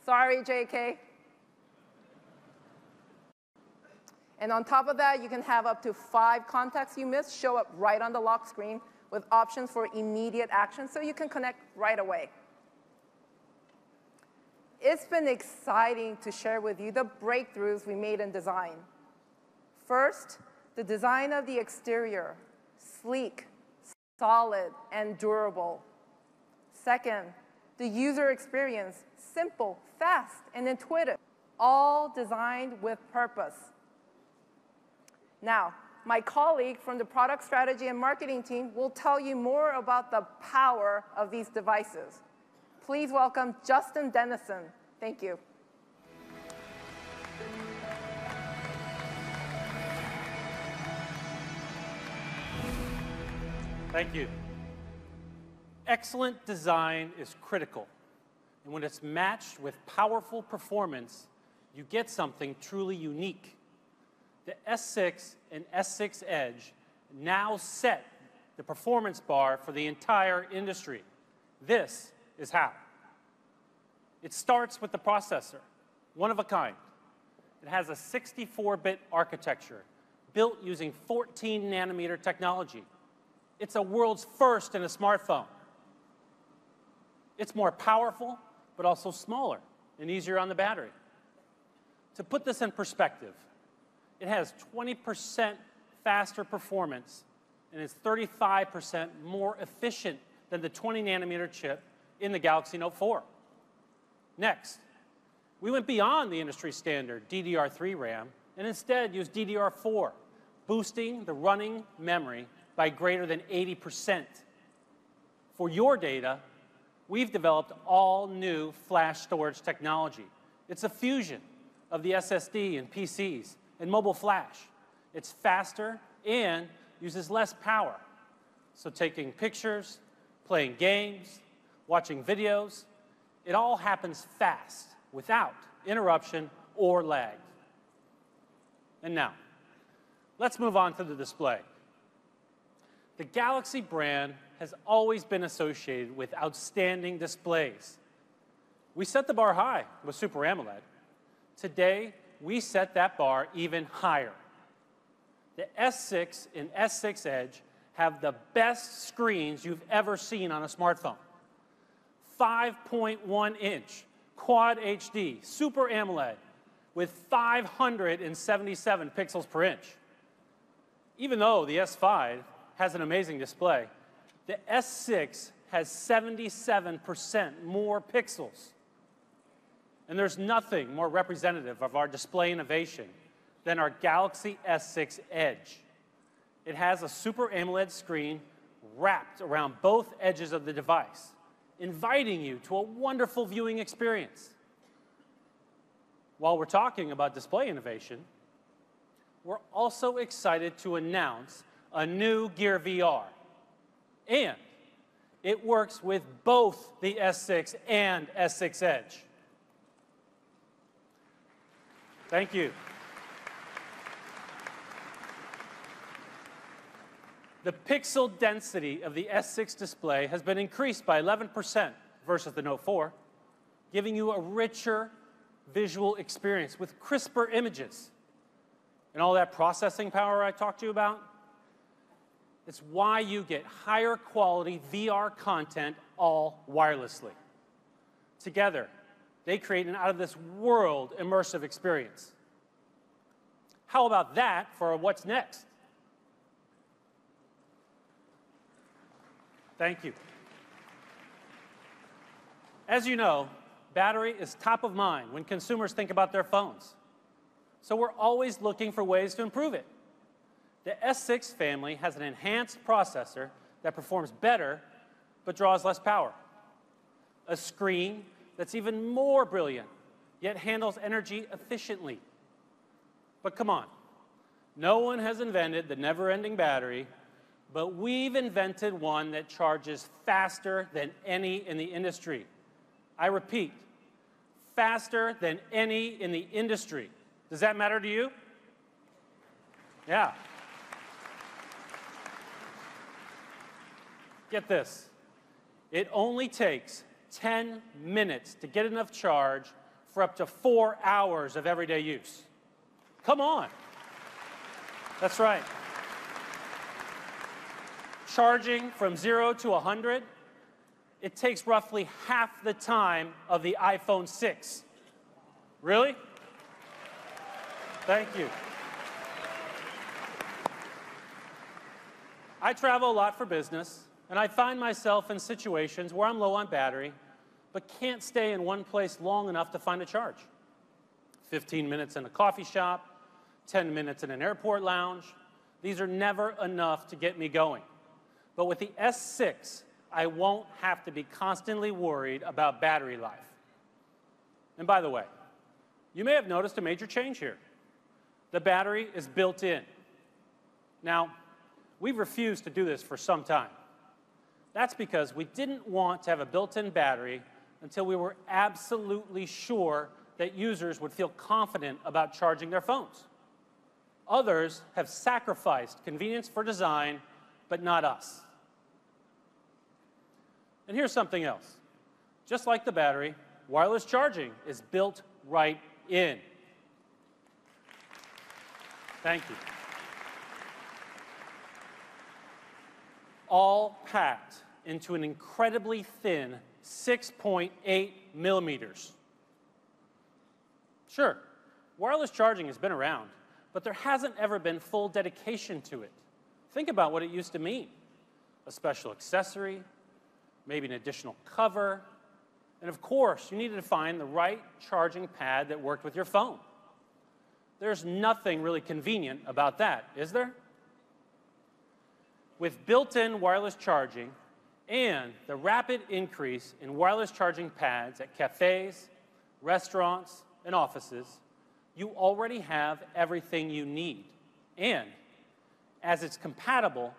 Sorry, JK. And on top of that, you can have up to 5 contacts you missed show up right on the lock screen with options for immediate action so you can connect right away. It's been exciting to share with you the breakthroughs we made in design. First, the design of the exterior, sleek, solid, and durable. Second, the user experience, simple, fast, and intuitive, all designed with purpose. Now, my colleague from the product strategy and marketing team will tell you more about the power of these devices. Please welcome Justin Dennison. Thank you. Thank you. Excellent design is critical. And when it's matched with powerful performance, you get something truly unique. The S6 and S6 Edge now set the performance bar for the entire industry. This is how. It starts with the processor, one of a kind. It has a 64-bit architecture built using 14-nanometer technology. It's a world's first in a smartphone. It's more powerful, but also smaller and easier on the battery. To put this in perspective, it has 20% faster performance and is 35% more efficient than the 20-nanometer chip in the Galaxy Note 4. Next, we went beyond the industry standard DDR3 RAM and instead used DDR4, boosting the running memory by greater than 80%. For your data, we've developed all new flash storage technology. It's a fusion of the SSD in PCs and mobile flash. It's faster and uses less power. So taking pictures, playing games, watching videos, it all happens fast, without interruption or lag. And now, let's move on to the display. The Galaxy brand has always been associated with outstanding displays. We set the bar high with Super AMOLED. Today, we set that bar even higher. The S6 and S6 Edge have the best screens you've ever seen on a smartphone. 5.1-inch Quad HD Super AMOLED with 577 pixels per inch. Even though the S5 has an amazing display, the S6 has 77% more pixels. And there's nothing more representative of our display innovation than our Galaxy S6 Edge. It has a Super AMOLED screen wrapped around both edges of the device, inviting you to a wonderful viewing experience. While we're talking about display innovation, we're also excited to announce a new Gear VR. And it works with both the S6 and S6 Edge. Thank you. The pixel density of the S6 display has been increased by 11% versus the Note 4, giving you a richer visual experience with crisper images. And all that processing power I talked to you about, it's why you get higher quality VR content all wirelessly. Together, they create an out-of-this-world immersive experience. How about that for what's next? Thank you. As you know, battery is top of mind when consumers think about their phones. So we're always looking for ways to improve it. The S6 family has an enhanced processor that performs better but draws less power. A screen that's even more brilliant, yet handles energy efficiently. But come on, no one has invented the never-ending battery, but we've invented one that charges faster than any in the industry. I repeat, faster than any in the industry. Does that matter to you? Yeah. Get this. It only takes 10 minutes to get enough charge for up to 4 hours of everyday use. Come on. That's right. Charging from 0 to 100, it takes roughly half the time of the iPhone 6. Really? Thank you. I travel a lot for business, and I find myself in situations where I'm low on battery, but can't stay in one place long enough to find a charge. 15 minutes in a coffee shop, 10 minutes in an airport lounge. These are never enough to get me going. But with the S6, I won't have to be constantly worried about battery life. And by the way, you may have noticed a major change here. The battery is built in. Now, we've refused to do this for some time. That's because we didn't want to have a built-in battery until we were absolutely sure that users would feel confident about charging their phones. Others have sacrificed convenience for design, but not us. And here's something else. Just like the battery, wireless charging is built right in. Thank you. All packed into an incredibly thin 6.8 millimeters. Sure, wireless charging has been around, but there hasn't ever been full dedication to it. Think about what it used to mean. A special accessory, maybe an additional cover, and of course, you needed to find the right charging pad that worked with your phone. There's nothing really convenient about that, is there? With built-in wireless charging and the rapid increase in wireless charging pads at cafes, restaurants, and offices, you already have everything you need. And as it's compatible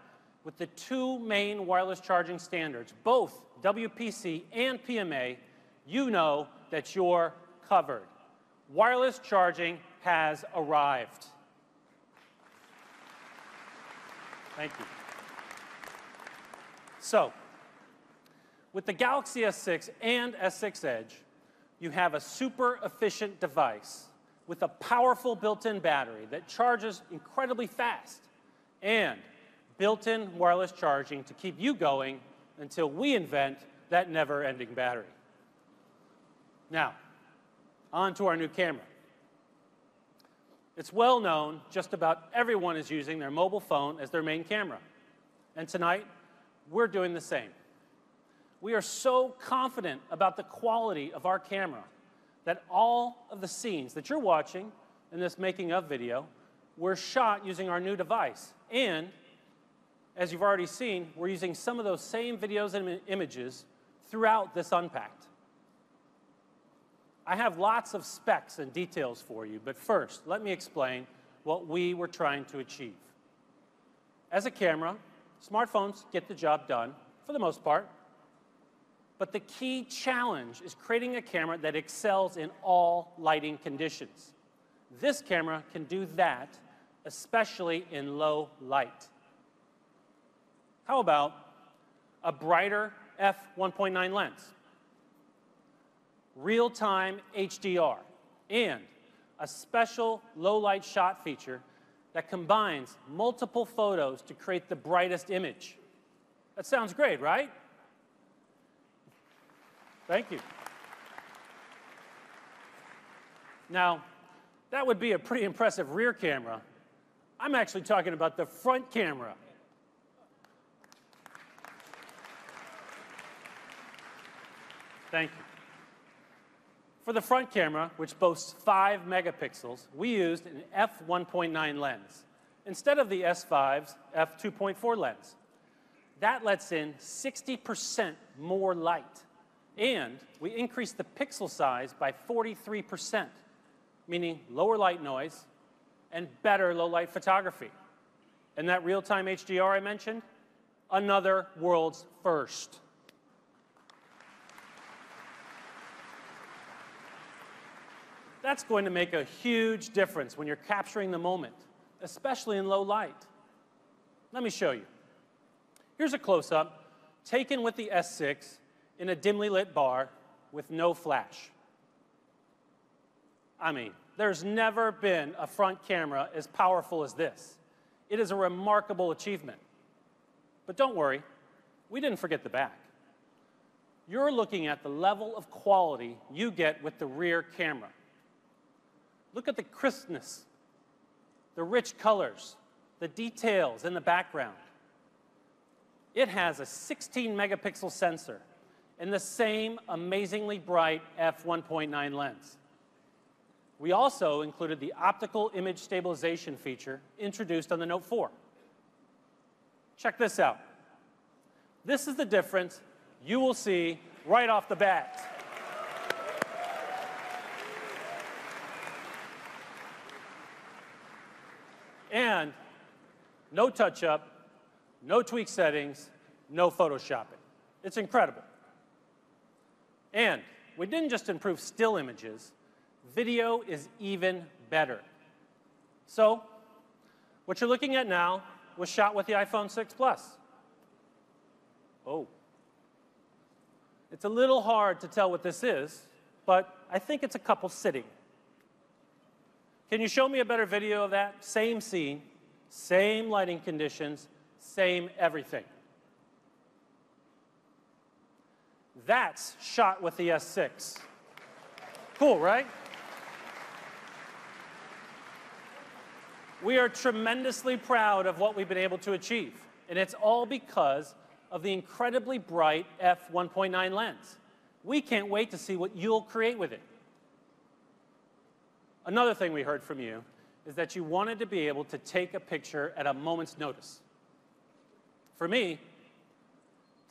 with the two main wireless charging standards, both WPC and PMA, you know that you're covered. Wireless charging has arrived. Thank you. So, with the Galaxy S6 and S6 Edge, you have a super efficient device with a powerful built-in battery that charges incredibly fast and built-in wireless charging to keep you going until we invent that never-ending battery. Now, on to our new camera. It's well known just about everyone is using their mobile phone as their main camera. And tonight, we're doing the same. We are so confident about the quality of our camera that all of the scenes that you're watching in this making of video were shot using our new device. And as you've already seen, we're using some of those same videos and images throughout this Unpacked. I have lots of specs and details for you, but first, let me explain what we were trying to achieve. As a camera, smartphones get the job done, for the most part, but the key challenge is creating a camera that excels in all lighting conditions. This camera can do that, especially in low light. How about a brighter f1.9 lens, real-time HDR, and a special low-light shot feature that combines multiple photos to create the brightest image? That sounds great, right? Thank you. Now, that would be a pretty impressive rear camera. I'm actually talking about the front camera. Thank you. For the front camera, which boasts 5 megapixels, we used an f1.9 lens instead of the S5's f2.4 lens. That lets in 60% more light. And we increased the pixel size by 43%, meaning lower light noise and better low-light photography. And that real-time HDR I mentioned, another world's first. That's going to make a huge difference when you're capturing the moment, especially in low light. Let me show you. Here's a close-up taken with the S6 in a dimly lit bar with no flash. I mean, there's never been a front camera as powerful as this. It is a remarkable achievement. But don't worry, we didn't forget the back. You're looking at the level of quality you get with the rear camera. Look at the crispness, the rich colors, the details in the background. It has a 16 megapixel sensor and the same amazingly bright f1.9 lens. We also included the optical image stabilization feature introduced on the Note 4. Check this out. This is the difference you will see right off the bat. And no touch-up, no tweak settings, no photoshopping. It's incredible. And we didn't just improve still images, video is even better. So, what you're looking at now was shot with the iPhone 6 Plus. Oh. It's a little hard to tell what this is, but I think it's a couple sitting. Can you show me a better video of that? Same scene, same lighting conditions, same everything. That's shot with the S6. Cool, right? We are tremendously proud of what we've been able to achieve, and it's all because of the incredibly bright f1.9 lens. We can't wait to see what you'll create with it. Another thing we heard from you is that you wanted to be able to take a picture at a moment's notice. For me,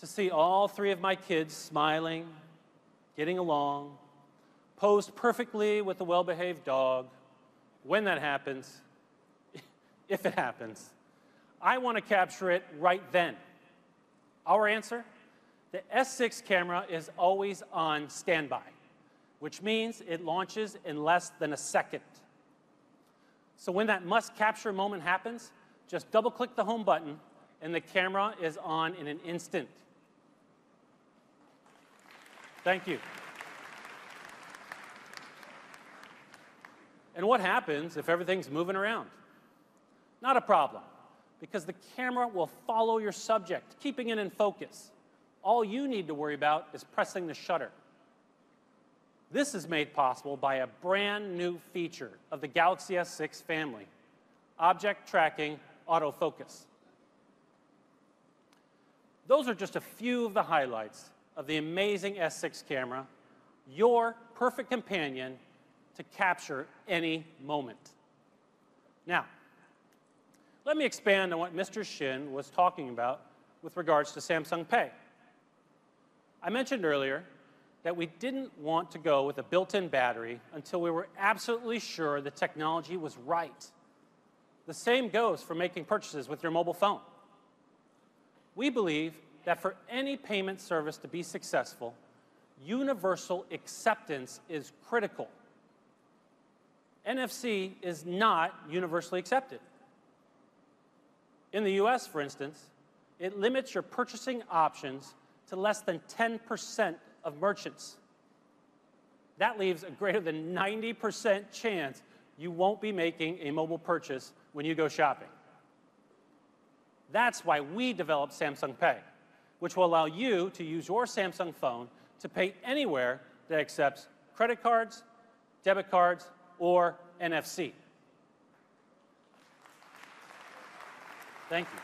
to see all three of my kids smiling, getting along, posed perfectly with a well-behaved dog, when that happens, if it happens, I want to capture it right then. Our answer? The S6 camera is always on standby, which means it launches in less than a second. So when that must-capture moment happens, just double-click the home button, and the camera is on in an instant. Thank you. And what happens if everything's moving around? Not a problem, because the camera will follow your subject, keeping it in focus. All you need to worry about is pressing the shutter. This is made possible by a brand new feature of the Galaxy S6 family, object tracking autofocus. Those are just a few of the highlights of the amazing S6 camera, your perfect companion to capture any moment. Now, let me expand on what Mr. Shin was talking about with regards to Samsung Pay. I mentioned earlier that we didn't want to go with a built-in battery until we were absolutely sure the technology was right. The same goes for making purchases with your mobile phone. We believe that for any payment service to be successful, universal acceptance is critical. NFC is not universally accepted. In the US, for instance, it limits your purchasing options to less than 10% of merchants. That leaves a greater than 90% chance you won't be making a mobile purchase when you go shopping. That's why we developed Samsung Pay, which will allow you to use your Samsung phone to pay anywhere that accepts credit cards, debit cards, or NFC. Thank you.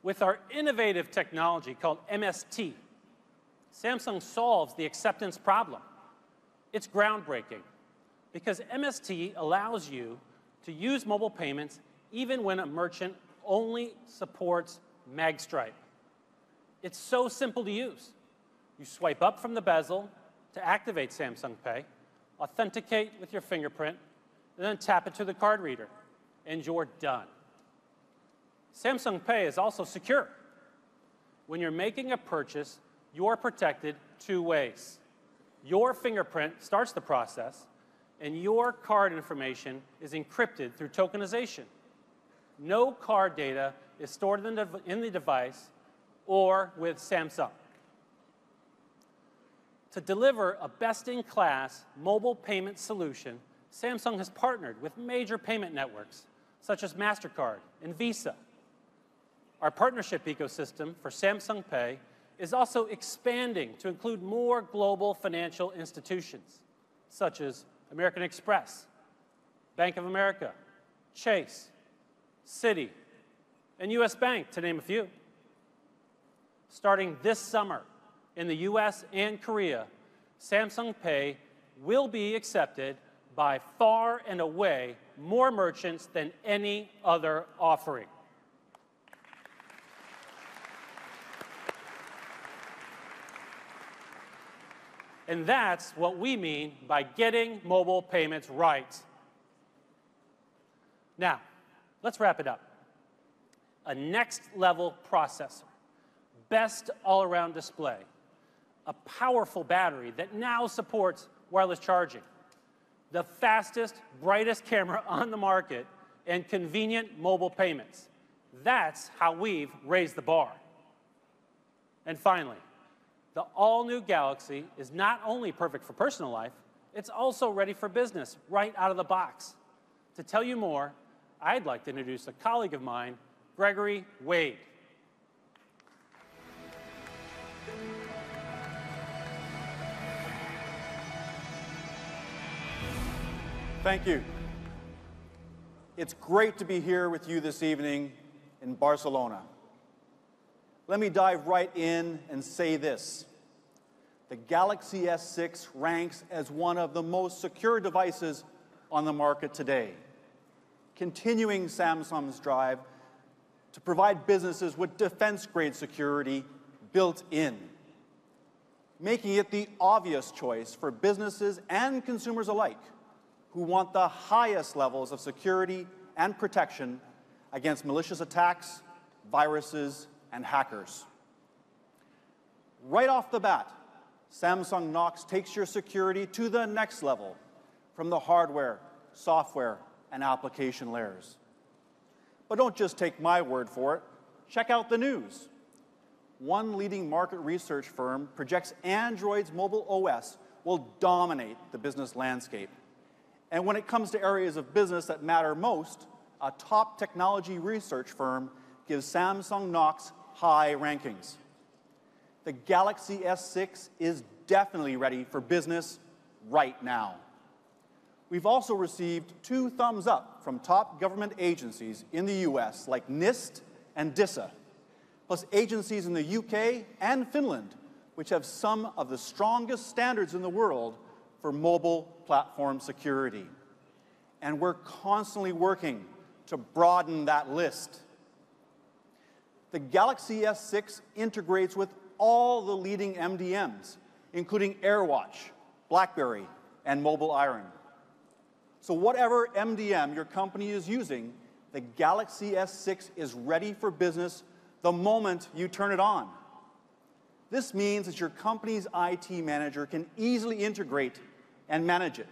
With our innovative technology called MST, Samsung solves the acceptance problem. It's groundbreaking because MST allows you to use mobile payments even when a merchant only supports magstripe. It's so simple to use. You swipe up from the bezel to activate Samsung Pay, authenticate with your fingerprint, and then tap it to the card reader, and you're done. Samsung Pay is also secure. When you're making a purchase, you're protected two ways. Your fingerprint starts the process, and your card information is encrypted through tokenization. No card data is stored in the device or with Samsung. To deliver a best-in-class mobile payment solution, Samsung has partnered with major payment networks, such as MasterCard and Visa. Our partnership ecosystem for Samsung Pay is also expanding to include more global financial institutions, such as American Express, Bank of America, Chase, Citi, and US Bank, to name a few. Starting this summer in the US and Korea, Samsung Pay will be accepted by far and away more merchants than any other offering. And that's what we mean by getting mobile payments right. Now, let's wrap it up. A next-level processor, best all-around display, a powerful battery that now supports wireless charging, the fastest, brightest camera on the market, and convenient mobile payments. That's how we've raised the bar. And finally, the all-new Galaxy is not only perfect for personal life, it's also ready for business right out of the box. To tell you more, I'd like to introduce a colleague of mine, Gregory Wade. Thank you. It's great to be here with you this evening in Barcelona. Let me dive right in and say this. The Galaxy S6 ranks as one of the most secure devices on the market today, continuing Samsung's drive to provide businesses with defense-grade security built in, making it the obvious choice for businesses and consumers alike who want the highest levels of security and protection against malicious attacks, viruses, and hackers. Right off the bat, Samsung Knox takes your security to the next level from the hardware, software, and application layers. But don't just take my word for it. Check out the news. One leading market research firm projects Android's mobile OS will dominate the business landscape. And when it comes to areas of business that matter most, a top technology research firm gives Samsung Knox high rankings. The Galaxy S6 is definitely ready for business right now. We've also received 2 thumbs up from top government agencies in the US like NIST and DISA, plus agencies in the UK and Finland, which have some of the strongest standards in the world for mobile platform security. And we're constantly working to broaden that list. The Galaxy S6 integrates with all the leading MDMs, including AirWatch, BlackBerry, and Mobile Iron. So whatever MDM your company is using, the Galaxy S6 is ready for business the moment you turn it on. This means that your company's IT manager can easily integrate and manage it,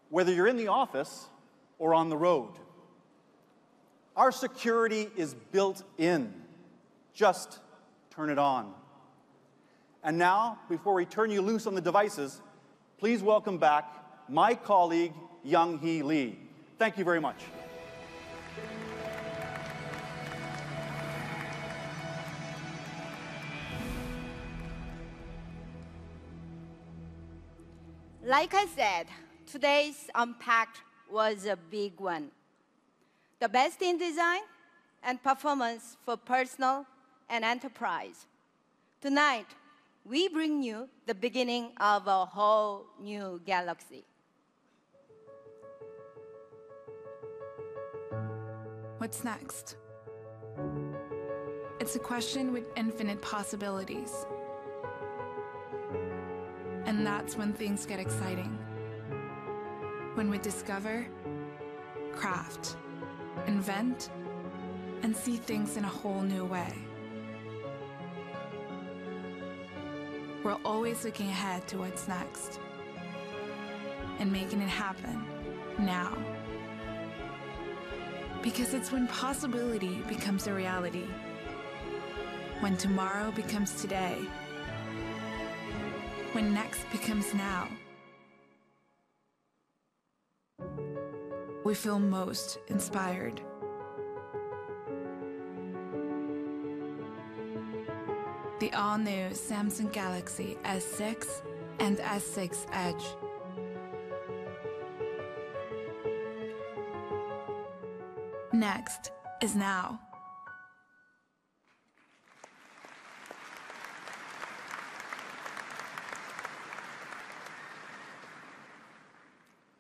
whether you're in the office or on the road. Our security is built in. Just turn it on. And now, before we turn you loose on the devices, please welcome back my colleague, Young-hee Lee. Thank you very much. Like I said, today's Unpacked was a big one. The best in design and performance for personal and enterprise. Tonight, we bring you the beginning of a whole new galaxy. What's next? It's a question with infinite possibilities. And that's when things get exciting. When we discover, craft, invent, and see things in a whole new way. We're always looking ahead to what's next and making it happen now. Because it's when possibility becomes a reality, when tomorrow becomes today, when next becomes now. We feel most inspired. The all-new Samsung Galaxy S6 and S6 Edge. Next is now.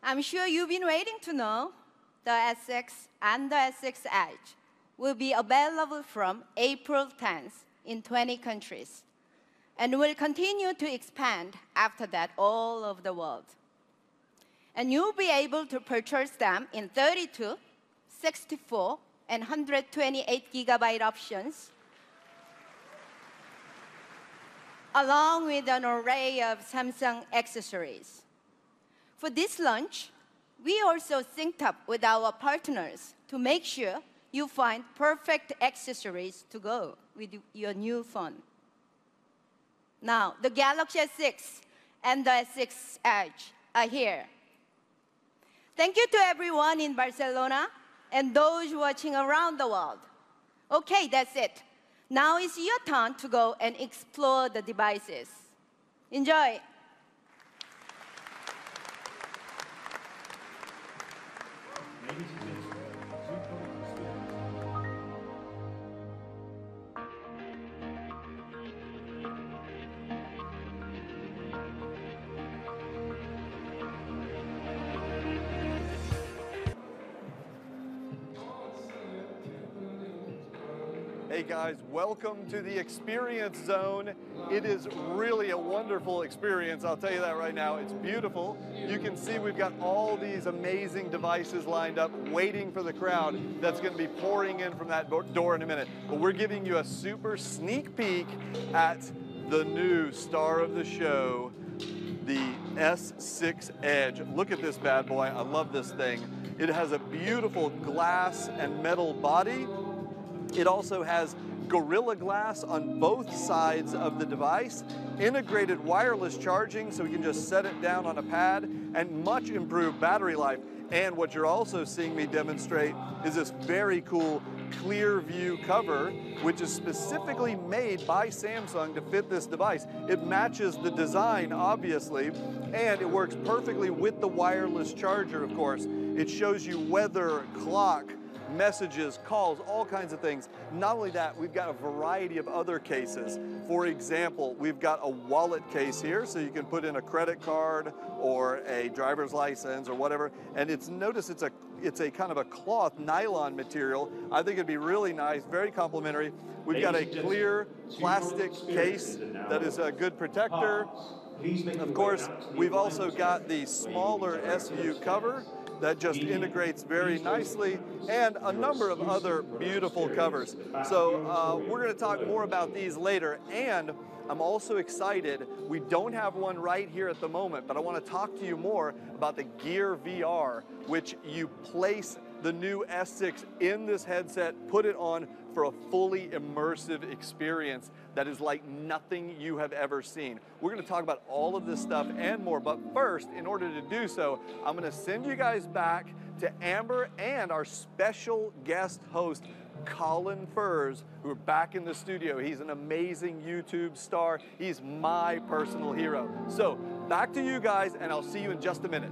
I'm sure you've been waiting to know the S6 and the S6 Edge will be available from April 10th in 20 countries and will continue to expand after that all over the world. And you'll be able to purchase them in 32, 64, and 128 gigabyte options, along with an array of Samsung accessories. For this launch, we also synced up with our partners to make sure you find perfect accessories to go with your new phone. Now, the Galaxy S6 and the S6 Edge are here. Thank you to everyone in Barcelona and those watching around the world. Okay, that's it. Now it's your turn to go and explore the devices. Enjoy. Hey guys, welcome to the Experience Zone. It is really a wonderful experience, I'll tell you that right now. It's beautiful. You can see we've got all these amazing devices lined up waiting for the crowd that's going to be pouring in from that door in a minute. But we're giving you a super sneak peek at the new star of the show, the S6 Edge. Look at this bad boy. I love this thing. It has a beautiful glass and metal body. It also has Gorilla Glass on both sides of the device, integrated wireless charging so you can just set it down on a pad, and much improved battery life. And what you're also seeing me demonstrate is this very cool clear view cover, which is specifically made by Samsung to fit this device. It matches the design, obviously, and it works perfectly with the wireless charger, of course. It shows you weather, clock, messages, calls, all kinds of things. Not only that, we've got a variety of other cases. For example, we've got a wallet case here, so you can put in a credit card or a driver's license or whatever. And notice it's a kind of a cloth nylon material. I think it'd be really nice, very complimentary. We've got a clear plastic case that is a good protector. Of course, we've also got the smaller S-View cover that just integrates very nicely, and a number of other beautiful covers. So we're going to talk more about these later, and I'm also excited. We don't have one right here at the moment, but I want to talk to you more about the Gear VR, which you place the new S6 in this headset, put it on for a fully immersive experience that is like nothing you have ever seen. We're going to talk about all of this stuff and more, but first, in order to do so, I'm going to send you guys back to Amber and our special guest host, Colin Furs, who are back in the studio. He's an amazing YouTube star. He's my personal hero. So back to you guys, and I'll see you in just a minute.